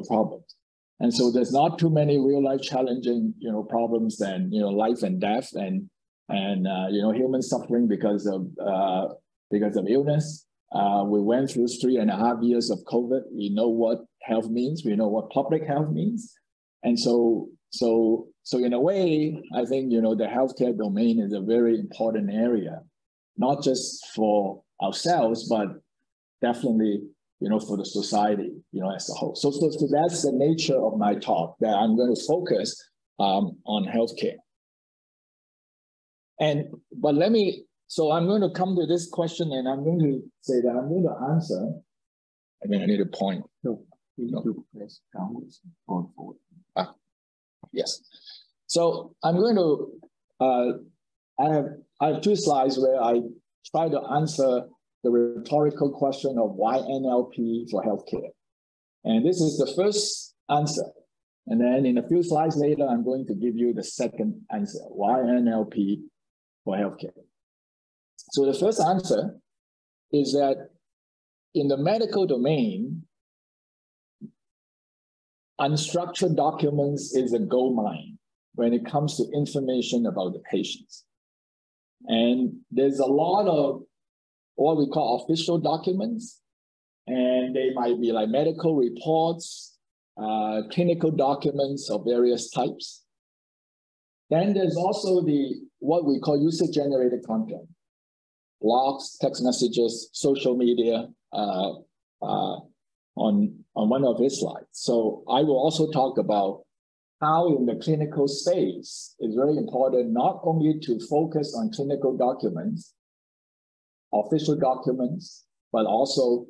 problems. And so there's not too many real life challenging, problems than, life and death and human suffering because of illness. We went through 3.5 years of COVID. We know what health means. We know what public health means. And so in a way, I think, the healthcare domain is a very important area, not just for ourselves, but definitely, for the society, as a whole. So that's the nature of my talk, that I'm going to focus on healthcare. So I'm going to come to this question, and I'm going to say that I'm going to answer. I need a point. No. Yes. So I'm going to, I have 2 slides where I try to answer the rhetorical question of why NLP for healthcare. And this is the first answer. And then in a few slides later, I'm going to give you the second answer, why NLP for healthcare. So the first answer is that in the medical domain, unstructured documents is a gold mine when it comes to information about the patients. And there's a lot of what we call official documents, and they might be like medical reports, clinical documents of various types. Then there's also what we call user-generated content, blogs, text messages, social media, on one of his slides. So I will also talk about how in the clinical space it's very important not only to focus on clinical documents, official documents, but also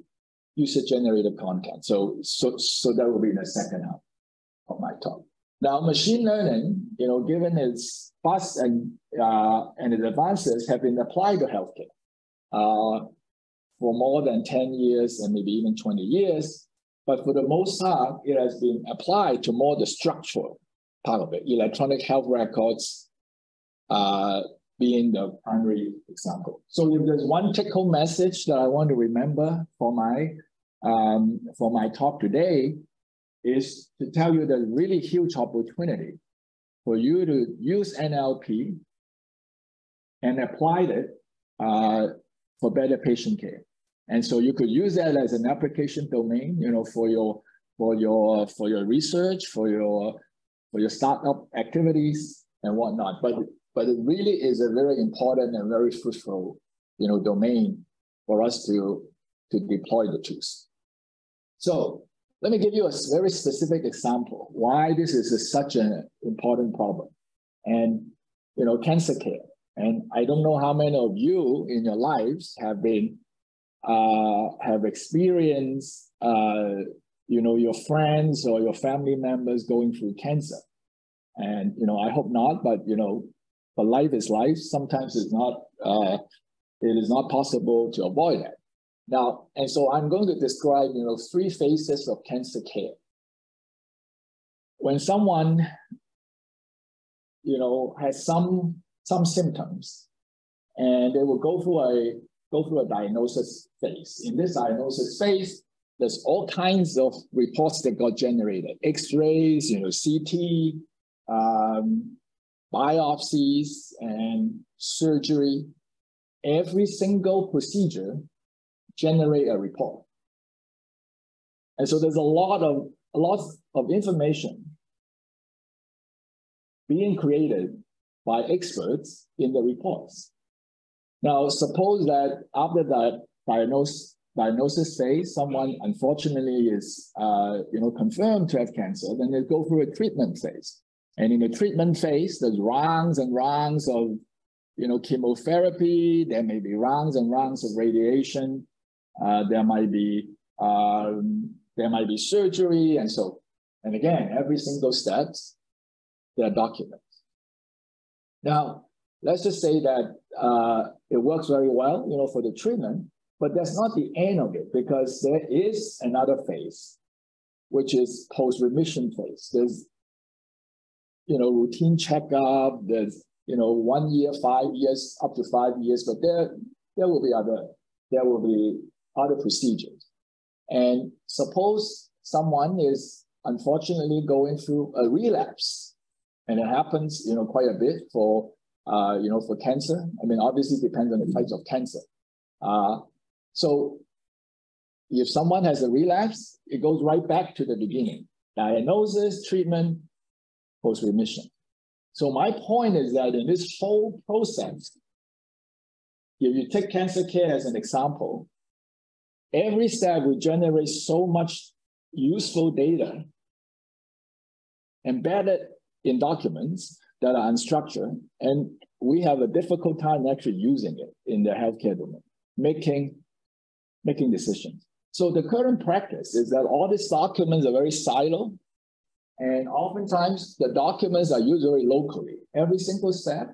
user-generated content. So that will be the second half of my talk. Now, machine learning, given its fuss and its advances, have been applied to healthcare for more than 10 years and maybe even 20 years. But for the most part, it has been applied to more the structural part of it, electronic health records being the primary example. So if there's one take-home message that I want to remember for my talk today, is to tell you the really huge opportunity for you to use NLP and apply it for better patient care. And so you could use that as an application domain, for your research, for your startup activities and whatnot. But it really is a very important and very fruitful, domain for us to deploy the tools. So let me give you a very specific example why this is such an important problem. And, cancer care. And I don't know how many of you in your lives have experienced, your friends or your family members going through cancer. And, I hope not, but life is life. Sometimes it is not possible to avoid that. Now, and so I'm going to describe, 3 phases of cancer care. When someone, has some symptoms, and they will go through a diagnosis phase. In this diagnosis phase, there's all kinds of reports that got generated: X-rays, CT, biopsies, and surgery. Every single procedure generate a report. And so there's a lot of information being created by experts in the reports. Now, suppose that after that diagnosis phase, someone unfortunately is confirmed to have cancer, then they go through a treatment phase. And in the treatment phase, there's rounds and rounds of chemotherapy. There may be rounds and rounds of radiation. There might be surgery, and again, every single step, there are documents. Now, let's just say that it works very well, for the treatment, but that's not the end of it, because there is another phase, which is post-remission phase. There's, routine checkup. There's, 1 year, 5 years, up to 5 years, but there will be other procedures. And suppose someone is unfortunately going through a relapse. And it happens, quite a bit for, for cancer. I mean, obviously it depends on the types of cancer. So if someone has a relapse, it goes right back to the beginning. Diagnosis, treatment, post-remission. So my point is that in this whole process, if you take cancer care as an example, every step will generate so much useful data embedded in documents that are unstructured, and we have a difficult time actually using it in the healthcare domain, making decisions. So the current practice is that all these documents are very siloed, and oftentimes the documents are used very locally. Every single step,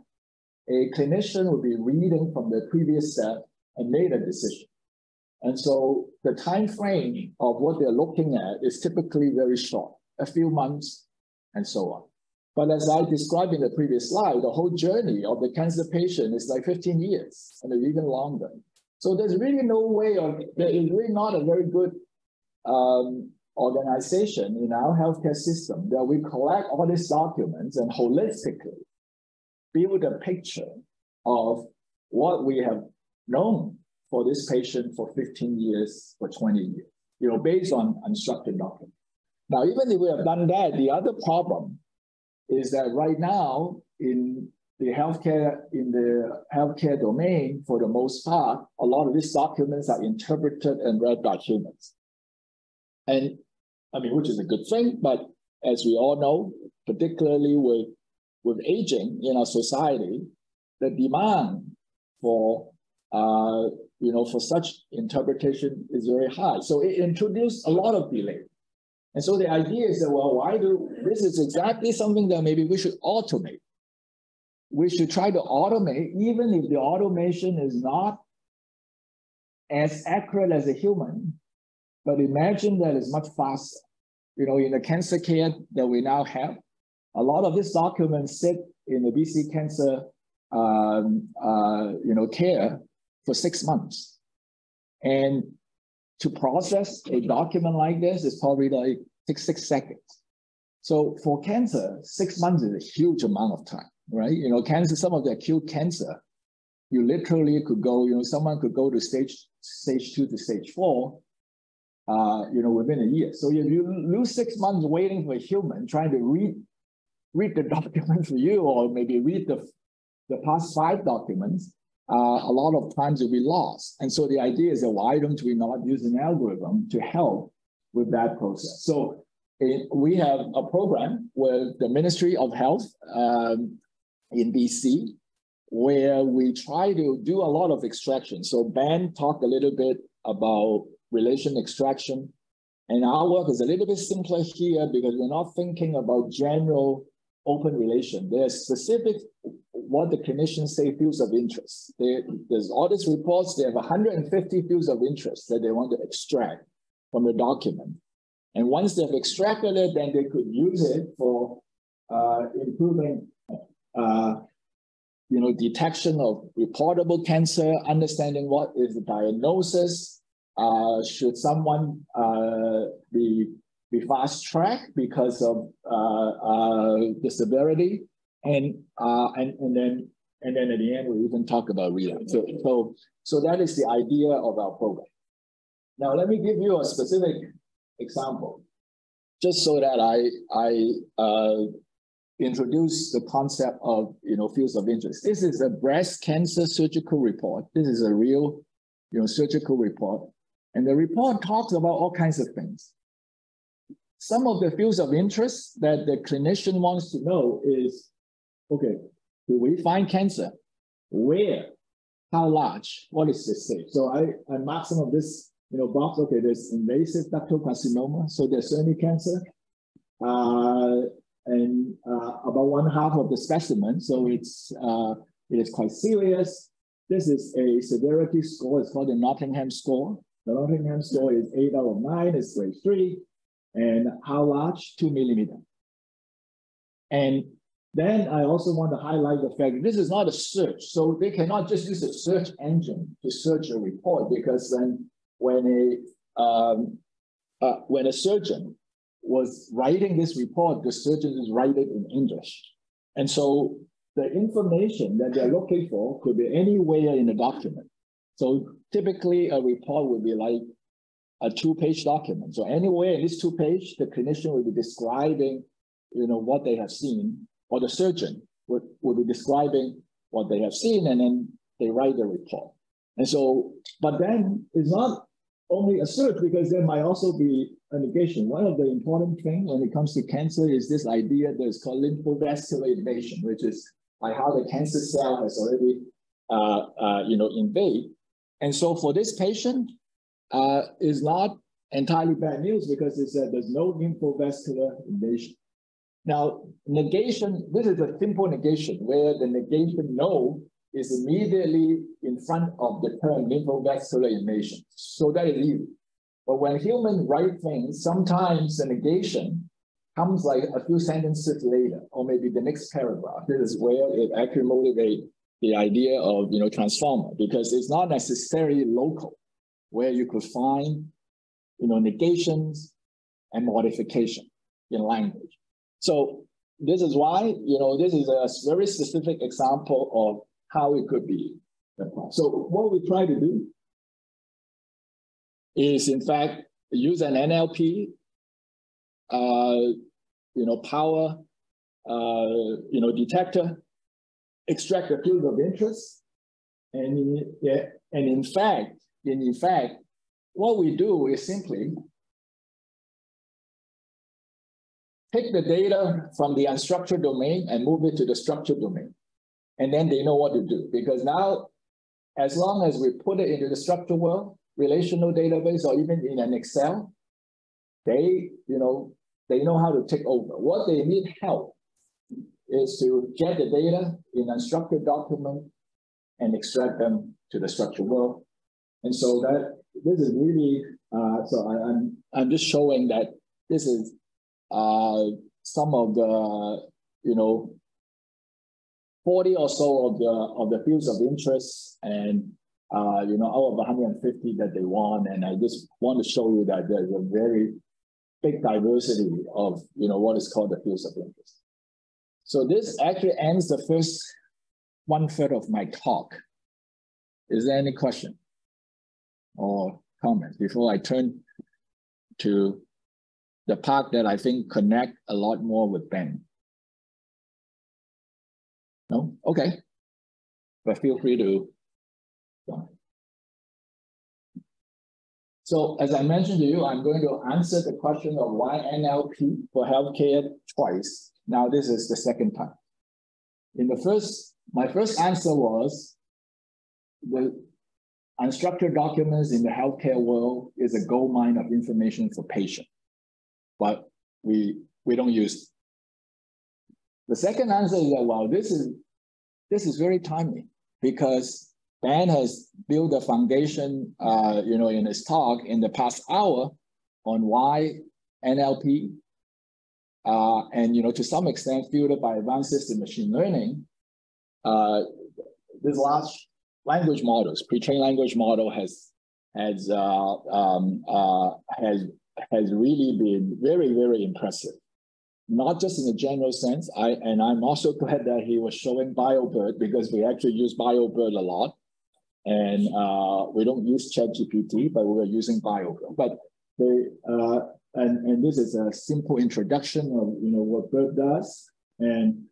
a clinician will be reading from the previous step and made a decision. And so the time frame of what they're looking at is typically very short, a few months and so on. But as I described in the previous slide, the whole journey of the cancer patient is like 15 years and even longer. So there's really no way there is really not a very good organization in our healthcare system that we collect all these documents and holistically build a picture of what we have known for this patient for 15 years, for 20 years, based on unstructured documents. Now, even if we have done that, the other problem is that right now in the healthcare domain, for the most part, a lot of these documents are interpreted and read by humans. And I mean, which is a good thing, but as we all know, particularly with aging in our society, the demand for for such interpretation is very high. So it introduced a lot of delay. And so the idea is that, well, this is exactly something that maybe we should automate. We should try to automate, even if the automation is not as accurate as a human, but imagine that it's much faster. In the cancer care that we now have, a lot of these documents sit in the BC cancer care for 6 months. And to process a document like this is probably takes 6 seconds. So for cancer, 6 months is a huge amount of time, right? Cancer, some of the acute cancer, you literally could go, someone could go to stage 2 to stage 4, within a year. So if you lose 6 months waiting for a human trying to read the document for you, or maybe read the past 5 documents, a lot of times will be lost. And so the idea is that why don't we not use an algorithm to help with that process? So we have a program with the Ministry of Health in BC, where we try to do a lot of extraction. So Ben talked a little bit about relation extraction, and our work is a little bit simpler here because we're not thinking about general open relation. There's specific, what the clinicians say, fields of interest. There's all these reports, they have 150 fields of interest that they want to extract from the document. And once they've extracted it, then they could use it for improving detection of reportable cancer, understanding what is the diagnosis, should someone be fast-tracked because of the severity, and then at the end we even talk about relapse. So that is the idea of our program. Now let me give you a specific example, just so that I introduce the concept of fields of interest. This is a breast cancer surgical report. This is a real surgical report, and the report talks about all kinds of things. Some of the fields of interest that the clinician wants to know is, okay, do we find cancer? Where? How large? What is the stage? So I marked some of this, box. Okay, there's invasive ductal carcinoma, so there's certainly cancer, and about 1/2 of the specimen. So it is quite serious. This is a severity score. It's called the Nottingham score. The Nottingham score is 8 out of 9. It's grade 3. And how large? 2 millimeters. And then I also want to highlight the fact that this is not a search. So they cannot just use a search engine to search a report, because then when a surgeon was writing this report, the surgeon is writing it in English. And so the information that they're looking for could be anywhere in the document. So typically a report would be like a 2-page document. So anywhere in this 2-page, the clinician will be describing, what they have seen, or the surgeon would be describing what they have seen, and then they write the report. And so, but then it's not only a search, because there might also be a negation. One of the important things when it comes to cancer is this idea that is called lymphovascular invasion, which is like how the cancer cell has already, invade. And so for this patient, is not entirely bad news, because it said there's no lymphovascular invasion. Now, negation, this is a simple negation where the negation no is immediately in front of the term lymphovascular invasion. So that is easy. But when humans write things, sometimes the negation comes like a few sentences later, or maybe the next paragraph. This is where it actually motivates the idea of transformer, because it's not necessarily local, where you could find negations and modification in language. So this is why this is a very specific example of how it could be. So what we try to do is, in fact, use an NLP power detector, extract the field of interest, and in fact, what we do is simply take the data from the unstructured domain and move it to the structured domain. And then they know what to do. Because now, as long as we put it into the structured world, relational database, or even in an Excel, they know how to take over. What they need help is to get the data in unstructured document and extract them to the structured world. And so that this is really, I'm just showing that this is some of the, 40 or so of the fields of interest, and out of 150 that they want. And I just want to show you that there's a very big diversity of what is called the fields of interest. So this actually ends the first 1/3 of my talk. Is there any question or comments before I turn to the part that I think connect a lot more with Ben? No? Okay. But feel free to go. So as I mentioned to you, I'm going to answer the question of why NLP for healthcare twice. Now this is the second time. My first answer was the unstructured documents in the healthcare world is a gold mine of information for patients, but we don't use it. The second answer is that, well, this is very timely, because Ben has built a foundation, in his talk in the past hour on why NLP, and to some extent fueled by advances in machine learning, this large language models, pre-trained language model has really been very, very impressive. Not just in a general sense, and I'm also glad that he was showing BioBird, because we actually use BioBird a lot. And we don't use ChatGPT, but we were using BioBird. But and this is a simple introduction of what BIRD does. And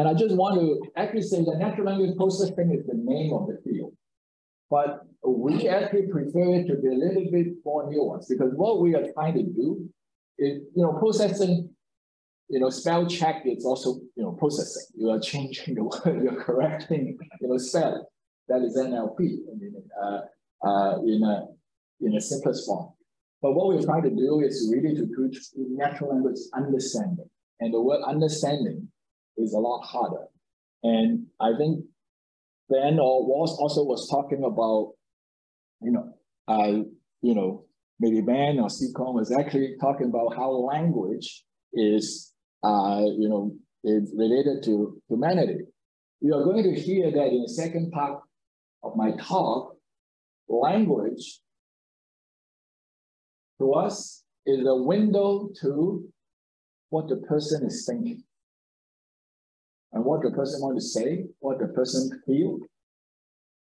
I just want to actually say that natural language processing is the name of the field. But we actually prefer it to be a little bit more nuanced, because what we are trying to do is, processing, spell check, it's also, processing. You are changing the word, you're correcting, spell. That is NLP, in a simplest form. But what we're trying to do is really to do natural language understanding. And the word understanding is a lot harder. And I think Ben or Walsh also was talking about, maybe Ben or Seacom was actually talking about how language is, is related to humanity. You are going to hear that in the second part of my talk. Language to us is a window to what the person is thinking and what the person wants to say, what the person feels,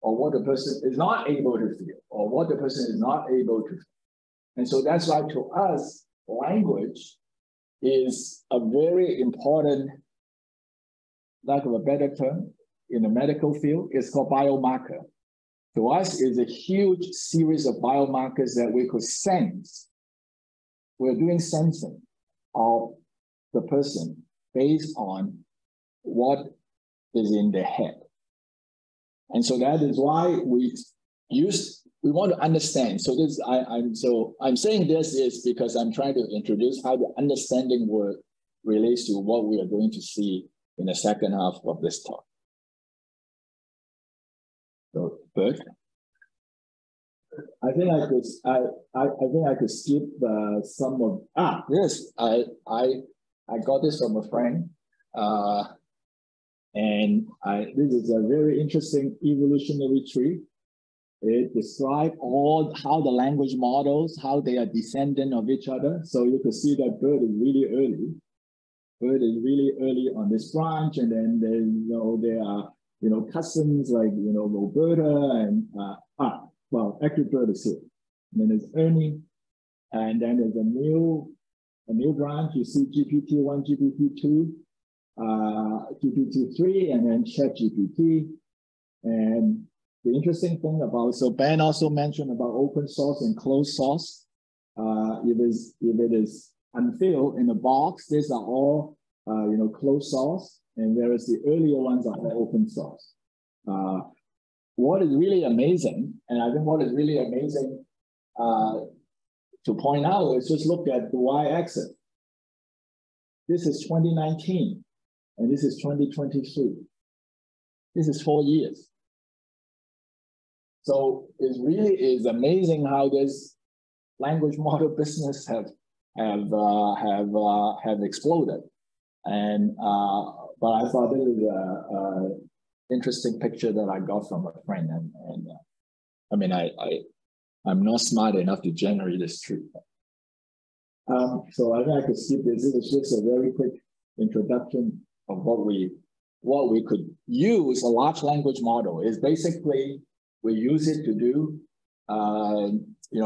or what the person is not able to feel, or what the person is not able to feel. And so that's why to us, language is a very important, lack of a better term, in the medical field, it's called biomarker. To us, it's a huge series of biomarkers that we could sense. We're doing sensing of the person based on what is in their head. And so that is why we want to understand. So I'm saying this is because I'm trying to introduce how the understanding word relates to what we are going to see in the second half of this talk. So first, I think I could skip some of this. I got this from a friend, and this is a very interesting evolutionary tree. It describes how the language models, how they are descendant of each other. So you can see that bird is really early. Bird is really early on this branch, and then there are cousins like Roberta and actually bird is here. And then there's Ernie, and then there's a new branch. You see GPT-1, GPT-2, GPT-3, and then ChatGPT. And the interesting thing so Ben also mentioned about open source and closed source. If it is unfilled in a box, these are all closed source, and whereas the earlier ones are all open source. What is really amazing, and I think what is really amazing to point out is just look at the y-axis. This is 2019, and this is 2023. This is 4 years. So it really is amazing how this language model business have exploded. And but I thought this is a interesting picture that I got from a friend, and I mean I'm not smart enough to generate this tree. So I think I could skip this. This is just a very quick introduction of what we could use a large language model. Is basically we use it to do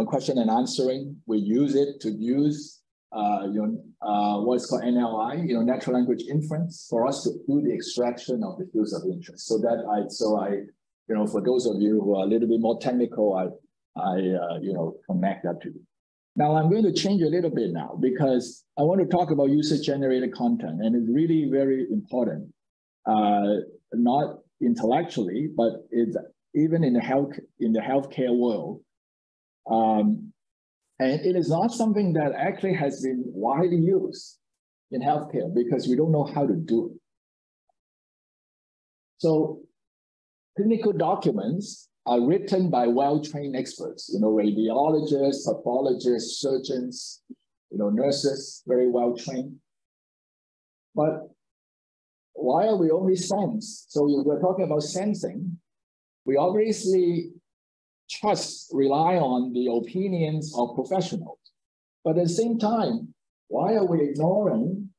question and answering. We use it to use what's called NLI, natural language inference, for us to do the extraction of the fields of interest. So for those of you who are a little bit more technical, I connect that to you. Now I'm going to change a little bit now because I want to talk about user-generated content, and it's really very important, not intellectually, but it's even in the healthcare world. And it is not something that actually has been widely used in healthcare because we don't know how to do it. So clinical documents are written by well-trained experts, radiologists, pathologists, surgeons, nurses, very well-trained. But why are we only sense? So we're talking about sensing. We obviously rely on the opinions of professionals. But at the same time, why are we ignoring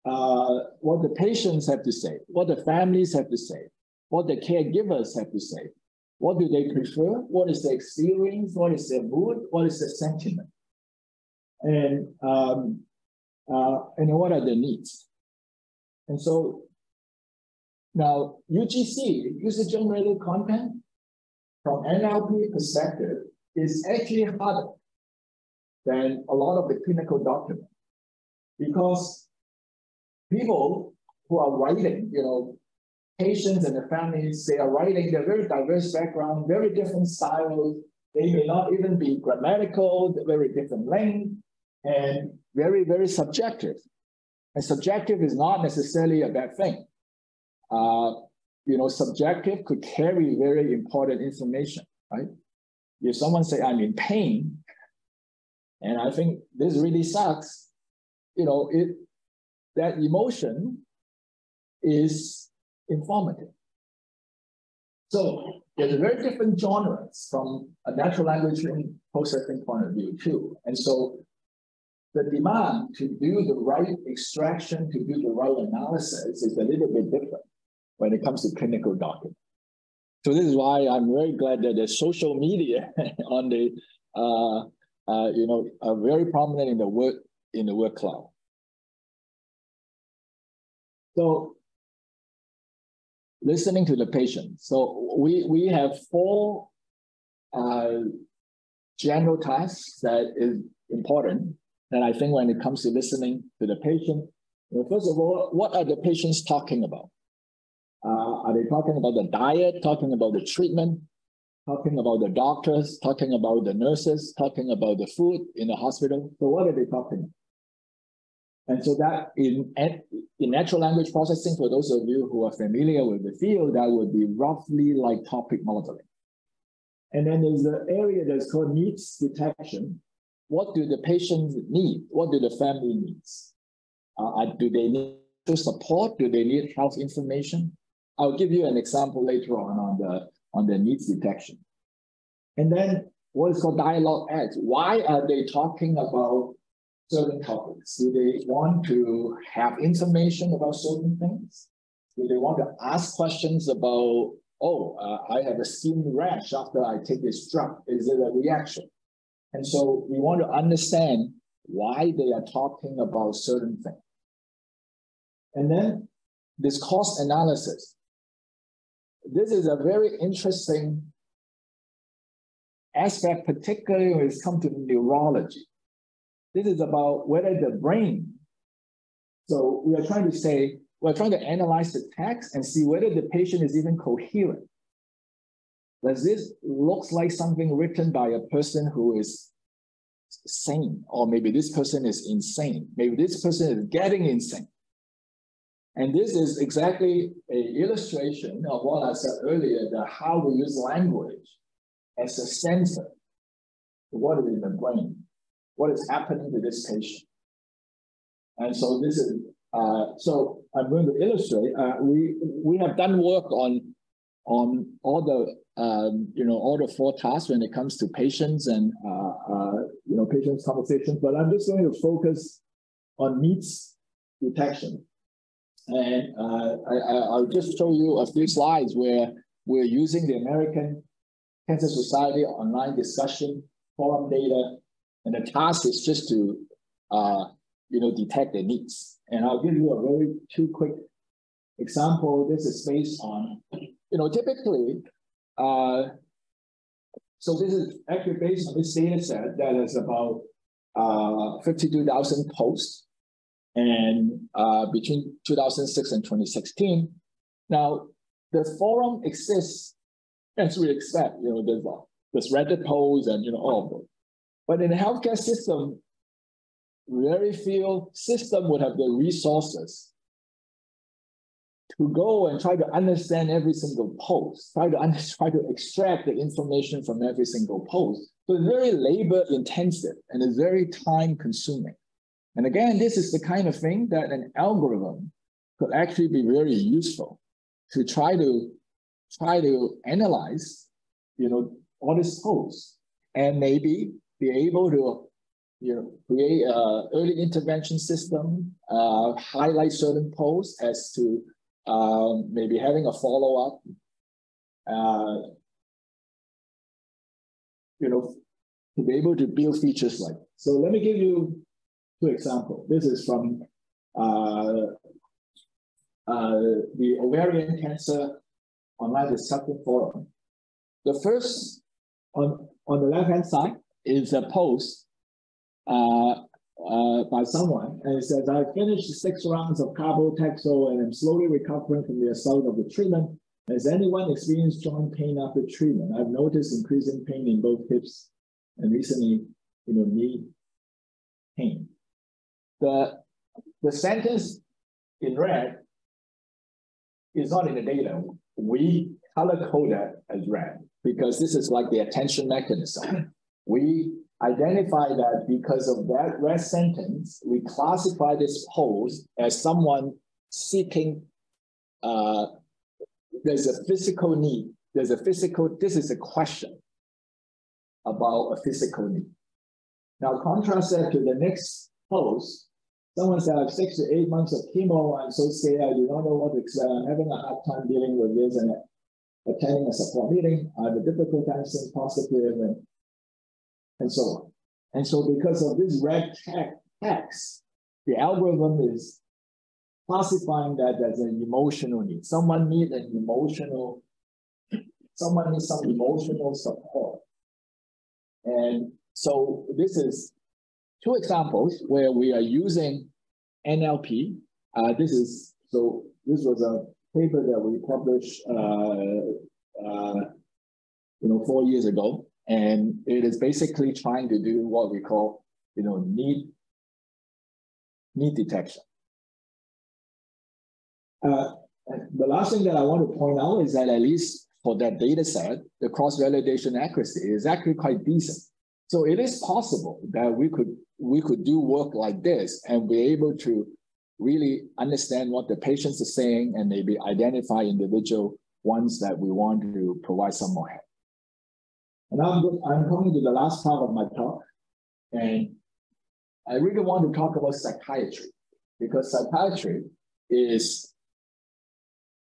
what the patients have to say, what the families have to say, what the caregivers have to say? What do they prefer? What is their experience? What is their mood? What is their sentiment? And what are their needs? And so now UGC, user-generated content, from NLP perspective, is actually harder than a lot of the clinical documents, because people who are writing, patients and the families, they are writing, they're very diverse background, very different styles. They may not even be grammatical, very different length, and very, very subjective. And subjective is not necessarily a bad thing. Subjective could carry very important information, right? If someone say, I'm in pain, and I think this really sucks, that emotion is informative. So there's a very different genres from a natural language processing point of view too. And so the demand to do the right extraction, to do the right analysis is a little bit different when it comes to clinical documents. So this is why I'm very glad that the social media on the, are very prominent in the work cloud. So listening to the patient. So we have 4 general tasks that is important. And I think when it comes to listening to the patient, first of all, what are the patients talking about? Are they talking about the diet, talking about the treatment, talking about the doctors, talking about the nurses, talking about the food in the hospital? So what are they talking about? And so that in natural language processing, for those of you who are familiar with the field, that would be roughly like topic modeling. And then there's the area that's called needs detection. What do the patients need? What do the family needs? Do they need support? Do they need health information? I'll give you an example later on the needs detection. And then what is called dialogue acts. Why are they talking about certain topics? Do they want to have information about certain things? Do they want to ask questions about, I have a skin rash after I take this drug. Is it a reaction? And so we want to understand why they are talking about certain things. And then this cost analysis. This is a very interesting aspect, particularly when it comes to neurology. This is about whether the brain. So we are trying to say, we're trying to analyze the text and see whether the patient is even coherent. Does this look like something written by a person who is sane? Or maybe this person is insane. Maybe this person is getting insane. And this is exactly an illustration of what I said earlier, that how we use language as a sensor to what is in the brain, what is happening to this patient. And so this is, so I'm going to illustrate, we have done work on all the, all the 4 tasks when it comes to patients and, patients' conversations, but I'm just going to focus on needs detection. And I'll just show you a few slides where we're using the American Cancer Society online discussion forum data, and the task is just to detect the needs. And I'll give you a very 2 quick example. This is based on, typically, so this is actually based on this data set that is about 52,000 posts. And between 2006 and 2016. Now, the forum exists as we expect, there's Reddit posts and, all of them. But in the healthcare system, very few systems would have the resources to go and try to understand every single post, try to extract the information from every single post. So it's very labor intensive and it's very time consuming. And again, this is the kind of thing that an algorithm could actually be very useful to try to analyze, all these posts and maybe be able to, create an early intervention system, highlight certain posts as to maybe having a follow-up, to be able to build features like that. So let me give you 2 examples. This is from the Ovarian Cancer Online Discussion Forum. The first, on the left-hand side, is a post by someone, and it says, I finished 6 rounds of carbotaxol and am slowly recovering from the assault of the treatment. Has anyone experienced joint pain after treatment? I've noticed increasing pain in both hips and recently, knee pain. The sentence in red is not in the data. We color code that as red because this is like the attention mechanism. We identify that because of that red sentence, we classify this post as someone seeking, there's a physical need. This is a question about a physical need. Now contrast that to the next post, someone said, I have 6 to 8 months of chemo, I'm so scared, I do not know what to expect, I'm having a hard time dealing with this and attending a support meeting, I have a difficult time staying positive, and so on. And so because of this red text, the algorithm is classifying that as an emotional need. Someone needs some emotional support. And so this is 2 examples where we are using NLP. This was a paper that we published 4 years ago. And it is basically trying to do what we call, need detection. The last thing that I want to point out is that at least for that data set, the cross-validation accuracy is actually quite decent. So it is possible that we could do work like this and be able to really understand what the patients are saying and maybe identify individual ones that we want to provide some more help. And I'm coming to the last part of my talk, and I really want to talk about psychiatry, because psychiatry is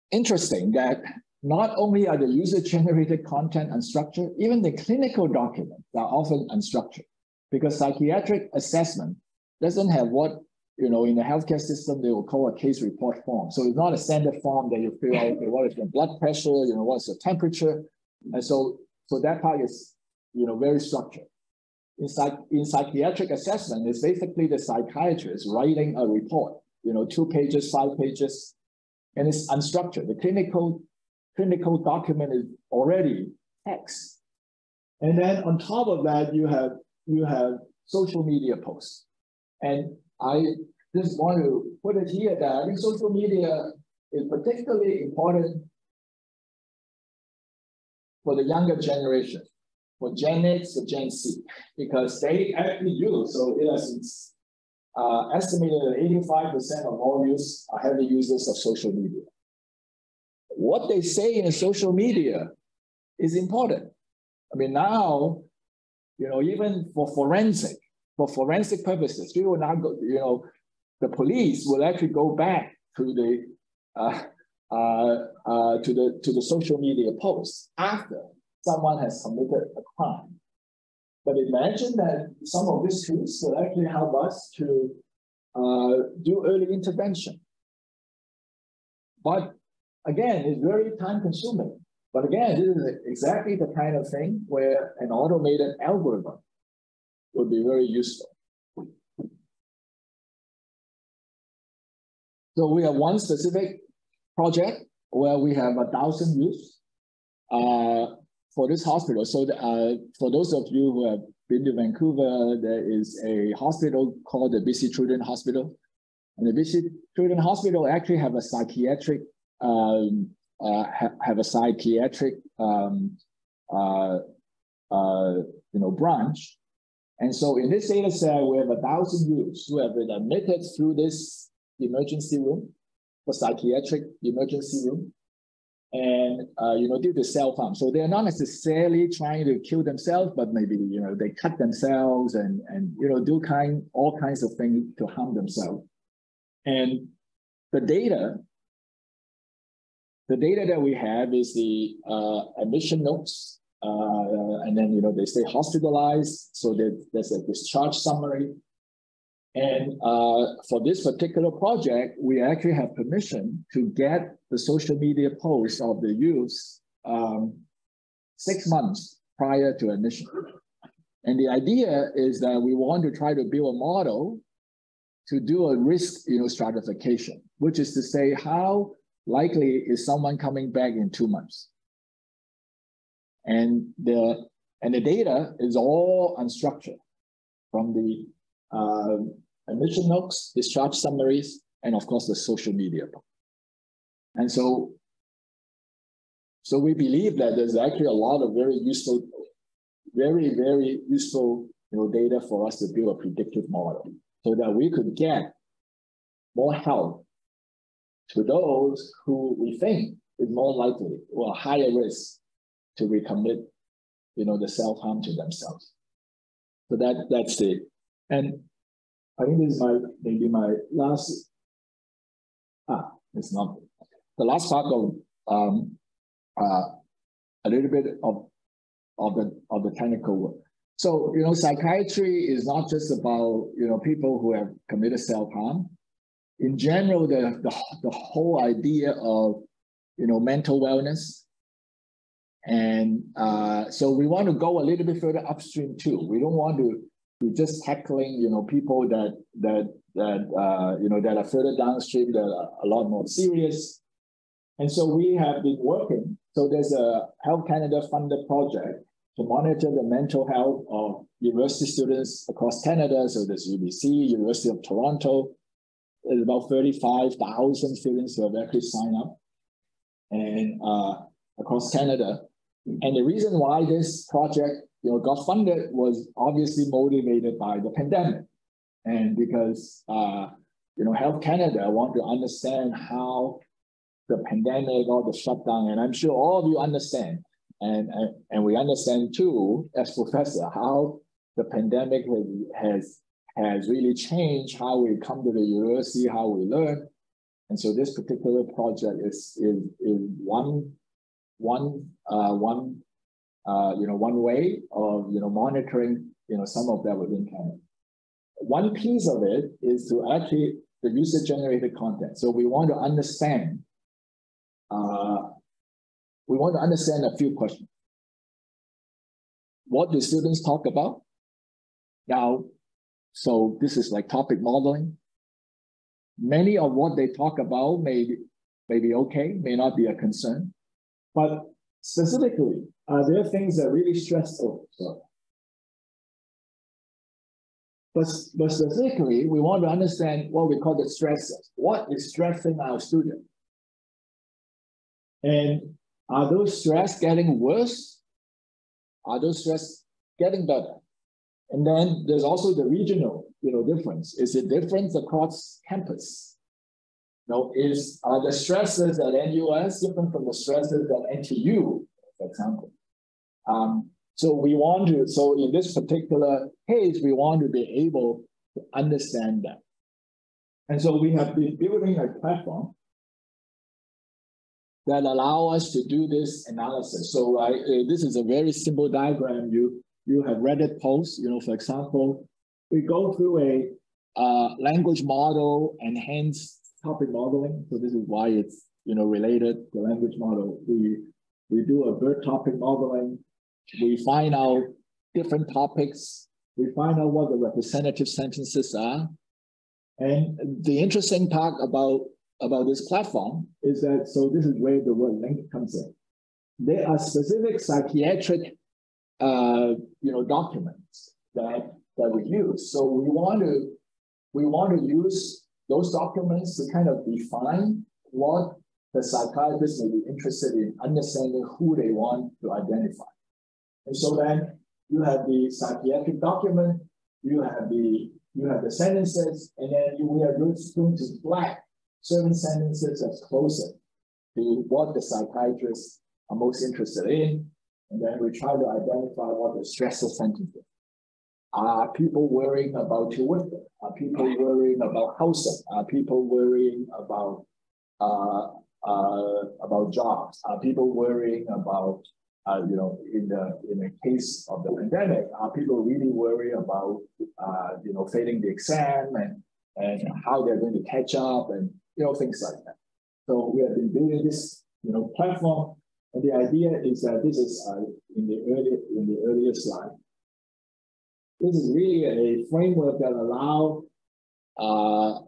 interesting that not only are the user-generated content unstructured, even the clinical documents are often unstructured, because psychiatric assessment doesn't have what, in the healthcare system, they will call a case report form. So it's not a standard form that you fill out, okay, what is your blood pressure, what's your temperature, and so that part is, very structured. In psychiatric assessment, it's basically the psychiatrist writing a report, 2 pages, 5 pages, and it's unstructured. The clinical document is already text. And then on top of that, you have social media posts. And I just want to put it here that I think social media is particularly important for the younger generation, for Gen X, for Gen Z, because they actually use, so it is estimated that 85% of all youth are heavy users of social media. What they say in social media is important. I mean, now, even for forensic purposes, we will now go, the police will actually go back to the social media posts after someone has committed a crime. But imagine that some of these tools will actually help us to do early intervention. But again, it's very time consuming. But again, this is exactly the kind of thing where an automated algorithm would be very useful. So we have one specific project where we have 1,000 youths for this hospital. So for those of you who have been to Vancouver, there is a hospital called the BC Children's Hospital. And the BC Children's Hospital actually have a psychiatric branch. And so in this data set, we have 1,000 youths who have been admitted through this emergency room, for psychiatric emergency room, and due to self-harm. So they're not necessarily trying to kill themselves, but maybe they cut themselves and do all kinds of things to harm themselves. And the data that we have is the admission notes, and then they stay hospitalized, so there's a discharge summary. And for this particular project, we actually have permission to get the social media posts of the youths 6 months prior to admission. And the idea is that we want to try to build a model to do a risk stratification, which is to say, how likely is someone coming back in 2 months? And the data is all unstructured from the admission notes, discharge summaries, and of course the social media. And so we believe that there's actually a lot of very useful, very, very useful data for us to build a predictive model so that we could get more help to those who we think is more likely or higher risk to recommit the self-harm to themselves. So that's it. And I think this is maybe my last, it's not, the last part of a little bit of the technical work. So, psychiatry is not just about, people who have committed self-harm. In general, the whole idea of, mental wellness. And so we want to go a little bit further upstream too. We don't want to be just tackling, people that are further downstream, that are a lot more serious. And so we have been working. So there's a Health Canada funded project to monitor the mental health of university students across Canada. So there's UBC, University of Toronto. There's about 35,000 students who have actually signed up, and across Canada. And the reason why this project, got funded was obviously motivated by the pandemic, and because Health Canada want to understand how the pandemic or the shutdown, and I'm sure all of you understand, and we understand too, as professor, how the pandemic has really changed how we come to the university, how we learn. And so this particular project is one way of monitoring some of that within Canada. One piece of it is to actually the user-generated content. So we want to understand. We want to understand a few questions. What do students talk about? Now, so this is like topic modeling. Many of what they talk about may be okay, may not be a concern. But specifically, there are things that really stressful. But specifically, we want to understand what we call the stresses. What is stressing our students? And are those stress getting worse? Are those stress getting better? And then there's also the regional, difference. Is it different across campus? Are the stresses at NUS different from the stresses at NTU, for example? So in this particular case, we want to be able to understand that. And so we have been building a platform that allow us to do this analysis. So this is a very simple diagram. You have Reddit posts, for example, we go through a language model and hence topic modeling. So this is why it's, related to language model. We do a bird topic modeling. We find out different topics. We find out what the representative sentences are. And the interesting part about this platform is that, so this is where the word link comes in. There are specific psychiatric documents that we use. So we want to use those documents to kind of define what the psychiatrist may be interested in understanding who they want to identify. And so then you have the psychiatric document, you have the sentences, and then we are going to flag certain sentences as closer to what the psychiatrists are most interested in. And then we try to identify what the stressor sentences are. Are people worrying about tuition? Are people worrying about housing? Are people worrying about jobs? Are people worrying about, in the case of the pandemic, are people really worried about, failing the exam and how they're going to catch up and, things like that. So we have been building this, platform. And the idea is that this is in the earlier slide. This is really a framework that allows a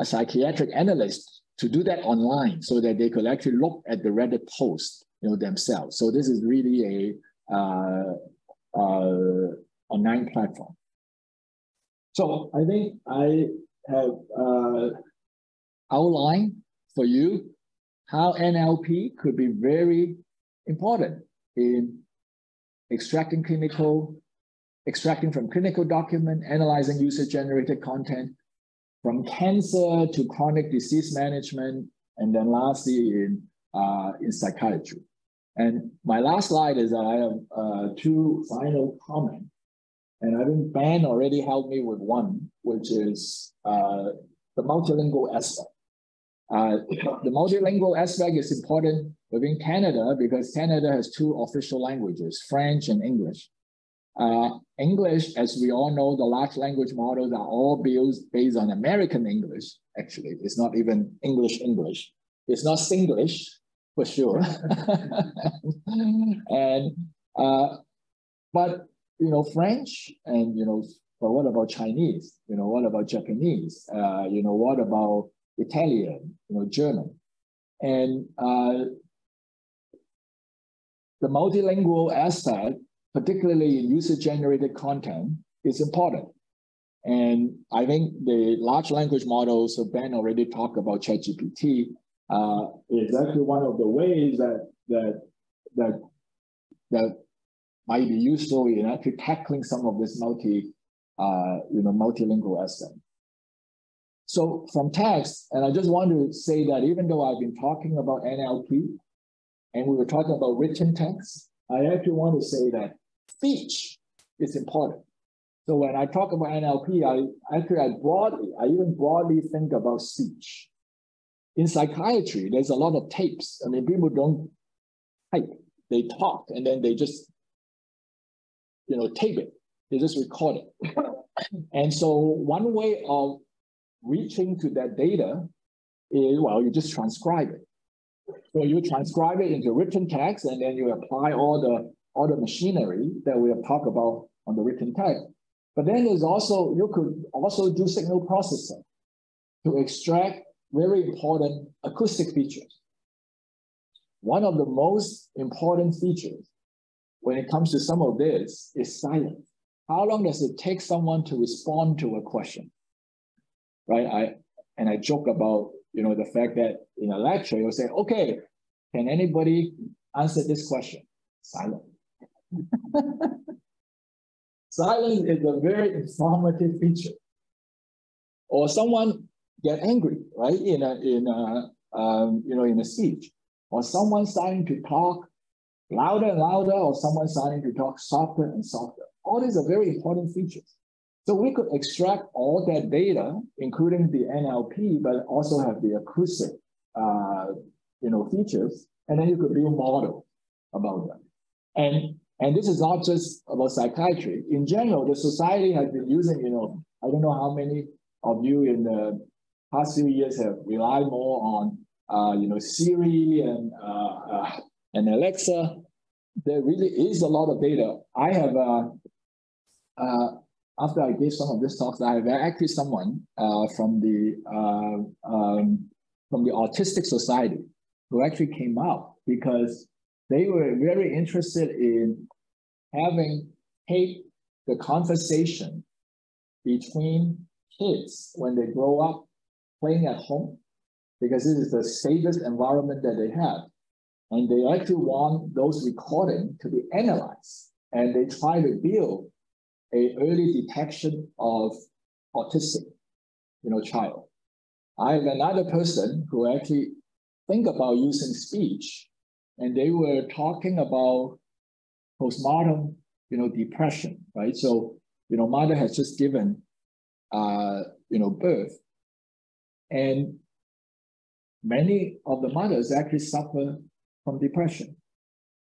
psychiatric analyst to do that online, so that they could actually look at the Reddit post, themselves. So this is really a online platform. So I think I have outlined for you how NLP could be very important in extracting from clinical document, analyzing user-generated content, from cancer to chronic disease management, and then lastly in psychiatry. And my last slide is that I have two final comments. And I think Ben already helped me with one, which is the multilingual aspect. The multilingual aspect is important within Canada because Canada has two official languages, French and English. English, as we all know, the large language models are all based on American English, actually. It's not even English. It's not Singlish, for sure. And, but, you know, French and, you know, but what about Chinese? You know, what about Japanese? You know, what about Italian, you know, German? And the multilingual aspect, particularly in user-generated content, is important. And I think the large language models, so Ben already talked about ChatGPT, is actually one of the ways that might be useful in actually tackling some of this multilingual aspect. So from text, and I just want to say that even though I've been talking about NLP, and we were talking about written text, I actually want to say that speech is important. So when I talk about NLP, I even broadly think about speech. In psychiatry, there's a lot of tapes. I mean, people don't type, they talk, and then they just, you know, tape it. They just record it. And so one way of reaching to that data is, well, you just transcribe it. So you transcribe it into written text, and then you apply all the machinery that we have talked about on the written text. But then there's also, you could also do signal processing to extract very important acoustic features. One of the most important features when it comes to some of this is silence. How long does it take someone to respond to a question? Right? I joke about, you know, the fact that in a lecture, you'll say, okay, can anybody answer this question? Silence. Silence is a very informative feature. Or someone get angry, right? In a speech, or someone starting to talk louder and louder, or someone starting to talk softer and softer. All these are very important features. So we could extract all that data, including the NLP, but also have the acoustic, features, and then you could build models about them. And this is not just about psychiatry. In general, the society has been using, I don't know how many of you in the past few years have relied more on, Siri and Alexa. There really is a lot of data. I have, after I gave some of these talks, I have actually someone from the Autistic Society who actually came out because they were very interested in having take the conversation between kids when they grow up playing at home, because this is the safest environment that they have. And they actually want those recordings to be analyzed. And they try to build an early detection of autistic, child. I have another person who actually think about using speech, and they were talking about postpartum, depression, right? So, mother has just given, birth, and many of the mothers actually suffer from depression.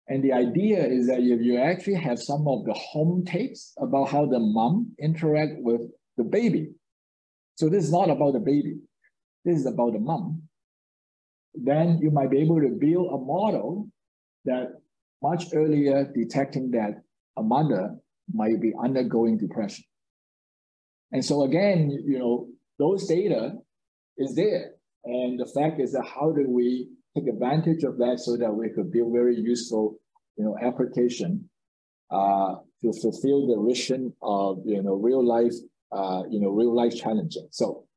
And the idea is that if you actually have some of the home tapes about how the mom interact with the baby, so this is not about the baby, this is about the mom, then you might be able to build a model that much earlier detecting that a mother might be undergoing depression. And so again, those data is there. And the fact is that how do we take advantage of that so that we could build very useful, application to fulfill the vision of, real life challenging. So